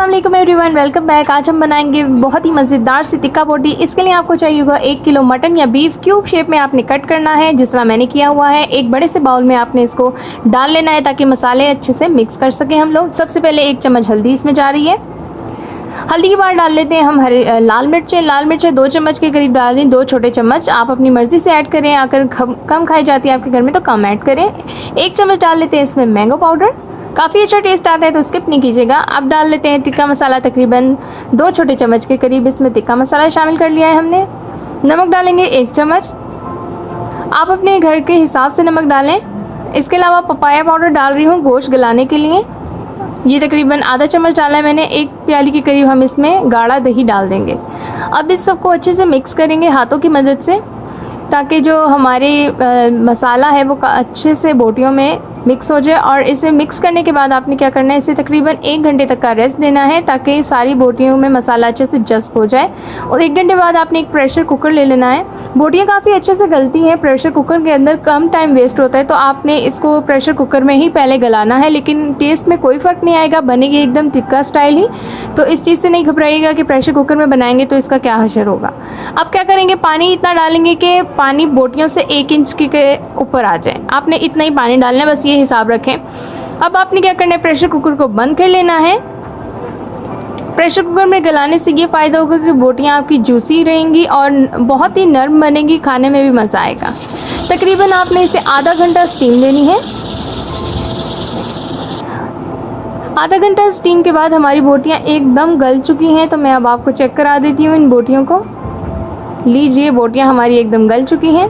अस्सलाम वालेकुम everyone, welcome back. आज हम बनाएंगे बहुत ही मज़ेदार सी टिक्का बोटी। इसके लिए आपको चाहिए होगा 1 किलो मटन या बीफ। क्यूब शेप में आपने कट करना है जिस तरह मैंने किया हुआ है। एक बड़े से बाउल में आपने इसको डाल लेना है ताकि मसाले अच्छे से मिक्स कर सकें हम लोग। सबसे पहले 1 चम्मच हल्दी इसमें जा रही है। हल्दी के बाद डाल लेते हैं हम लाल मिर्चें 2 चम्मच के करीब डाल दें, 2 छोटे चम्मच। आप अपनी मर्ज़ी से ऐड करें, अगर कम खाई जाती है आपके घर में तो कम ऐड करें। 1 चम्मच डाल लेते हैं इसमें मैंगो पाउडर, काफ़ी अच्छा टेस्ट आता है तो स्किप नहीं कीजिएगा। अब डाल लेते हैं टिक्का मसाला, तकरीबन 2 छोटे चम्मच के करीब इसमें टिक्का मसाला शामिल कर लिया है हमने। नमक डालेंगे 1 चम्मच, आप अपने घर के हिसाब से नमक डालें। इसके अलावा पपाया पाउडर डाल रही हूँ गोश्त गलाने के लिए, ये तकरीबन आधा चम्मच डाला है मैंने। 1 प्याली के करीब हम इसमें गाढ़ा दही डाल देंगे। अब इस सबको अच्छे से मिक्स करेंगे हाथों की मदद से ताकि जो हमारे मसाला है वो अच्छे से बोटियों में मिक्स हो जाए। और इसे मिक्स करने के बाद आपने क्या करना है, इसे तकरीबन 1 घंटे तक का रेस्ट देना है ताकि सारी बोटियों में मसाला अच्छे से जज़्ब हो जाए। और 1 घंटे बाद आपने एक प्रेशर कुकर ले लेना है। बोटियाँ काफ़ी अच्छे से गलती हैं, प्रेशर कुकर के अंदर कम टाइम वेस्ट होता है, तो आपने इसको प्रेशर कुकर में ही पहले गलाना है। लेकिन टेस्ट में कोई फ़र्क नहीं आएगा, बनेगी एकदम टिक्का स्टाइल ही। तो इस चीज़ से नहीं घबराइएगा कि प्रेशर कुकर में बनाएंगे तो इसका क्या हशर होगा। अब क्या करेंगे, पानी इतना डालेंगे कि पानी बोटियों से 1 इंच के ऊपर आ जाए। आपने इतना ही पानी डालना है, बस ये हिसाब रखें। अब आपने क्या करना है, प्रेशर कुकर को बंद कर लेना है। प्रेशर कुकर में गलाने से ये फ़ायदा होगा कि बोटियाँ आपकी जूसी रहेंगी और बहुत ही नरम बनेगी, खाने में भी मज़ा आएगा। तकरीबन आपने इसे आधा घंटा स्टीम देनी है। आधा घंटा स्टीम के बाद हमारी बोटियाँ एकदम गल चुकी हैं, तो मैं अब आपको चेक करा देती हूँ इन बोटियों को। लीजिए, बोटियाँ हमारी एकदम गल चुकी हैं।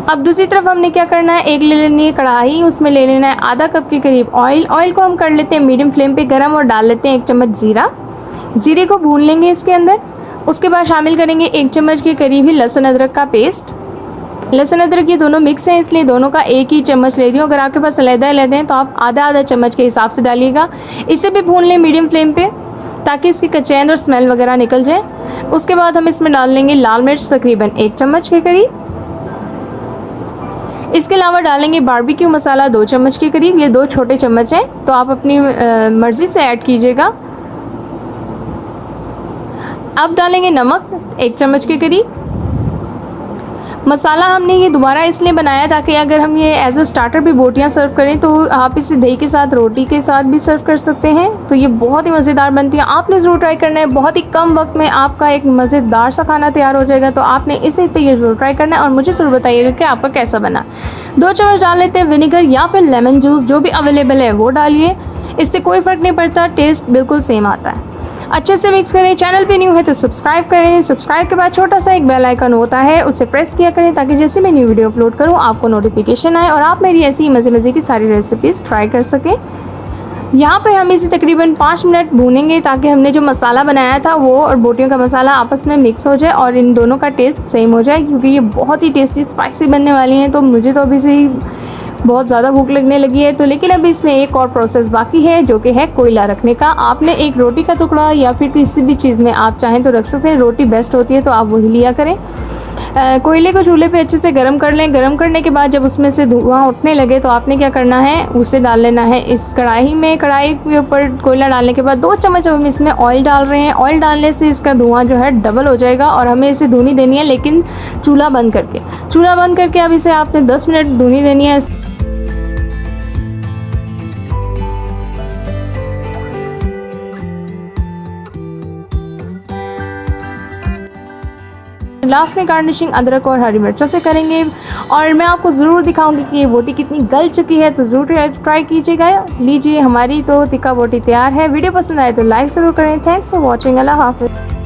अब दूसरी तरफ हमने क्या करना है, एक ले लेनी है कढ़ाई, उसमें ले लेना है आधा कप के करीब ऑयल। ऑयल को हम कर लेते हैं मीडियम फ्लेम पे गरम और डाल लेते हैं 1 चम्मच ज़ीरा। ज़ीरे को भून लेंगे इसके अंदर। उसके बाद शामिल करेंगे 1 चम्मच के करीब ही लहसुन अदरक का पेस्ट। लहसुन अदरक ये दोनों मिक्स हैं, इसलिए दोनों का 1 ही चम्मच ले रही हूँ। अगर आपके पास अलग-अलग हैं तो आप आधा चम्मच के हिसाब से डालिएगा। इसे भी भून लें मीडियम फ्लेम पे ताकि इसकी कचैन और स्मेल वगैरह निकल जाए। उसके बाद हम इसमें डाल लेंगे लाल मिर्च तकरीबन 1 चम्मच के करीब। इसके अलावा डालेंगे बारबेक्यू मसाला 2 चम्मच के करीब, ये 2 छोटे चम्मच हैं तो आप अपनी मर्ज़ी से ऐड कीजिएगा। अब डालेंगे नमक 1 चम्मच के करीब। मसाला हमने ये दोबारा इसलिए बनाया ताकि अगर हम ये एज अ स्टार्टर भी बोटियाँ सर्व करें तो आप इसे दही के साथ, रोटी के साथ भी सर्व कर सकते हैं। तो ये बहुत ही मज़ेदार बनती है, आपने ज़रूर ट्राई करना है। बहुत ही कम वक्त में आपका एक मज़ेदार सा खाना तैयार हो जाएगा, तो आपने इसे पे ये ज़रूर ट्राई करना है और मुझे ज़रूर बताइएगा कि आपका कैसा बना। 2 चम्मच डाल लेते हैं विनेगर या फिर लेमन जूस, जो भी अवेलेबल है वो डालिए। इससे कोई फ़र्क नहीं पड़ता, टेस्ट बिल्कुल सेम आता है। अच्छे से मिक्स करें। चैनल पे न्यू है तो सब्सक्राइब करें। सब्सक्राइब के बाद छोटा सा एक बेल आइकन होता है, उसे प्रेस किया करें ताकि जैसे मैं न्यू वीडियो अपलोड करूं आपको नोटिफिकेशन आए और आप मेरी ऐसी ही मज़े की सारी रेसिपीज़ ट्राई कर सकें। यहाँ पे हम इसे तकरीबन 5 मिनट भूनेंगे ताकि हमने जो मसाला बनाया था वो और बोटियों का मसाला आपस में मिक्स हो जाए और इन दोनों का टेस्ट सेम हो जाए, क्योंकि ये बहुत ही टेस्टी स्पाइसी बनने वाली हैं। तो मुझे तो अभी से ही बहुत ज़्यादा भूख लगने लगी है, तो लेकिन अभी इसमें एक और प्रोसेस बाकी है जो कि है कोयला रखने का। आपने एक रोटी का टुकड़ा या फिर किसी भी चीज़ में आप चाहें तो रख सकते हैं, रोटी बेस्ट होती है तो आप वही लिया करें। कोयले को चूल्हे पे अच्छे से गर्म कर लें। गर्म करने के बाद जब उसमें से धुआं उठने लगे तो आपने क्या करना है, उसे डाल लेना है इस कढ़ाई में। कढ़ाई के ऊपर कोयला डालने के बाद 2 चम्मच हम इसमें ऑयल डाल रहे हैं। ऑयल डालने से इसका धुआं जो है डबल हो जाएगा और हमें इसे धुनी देनी है, लेकिन चूल्हा बंद करके। चूल्हा बंद करके अब इसे आपने 10 मिनट धुनी देनी है। लास्ट में गार्निशिंग अदरक और हरी मिर्चों से करेंगे और मैं आपको ज़रूर दिखाऊंगी कि ये बोटी कितनी गल चुकी है, तो ज़रूर ट्राई कीजिएगा। लीजिए, हमारी तो टिक्का बोटी तैयार है। वीडियो पसंद आए तो लाइक ज़रूर करें। Thanks for watching. अल्लाह हाफ़िज़।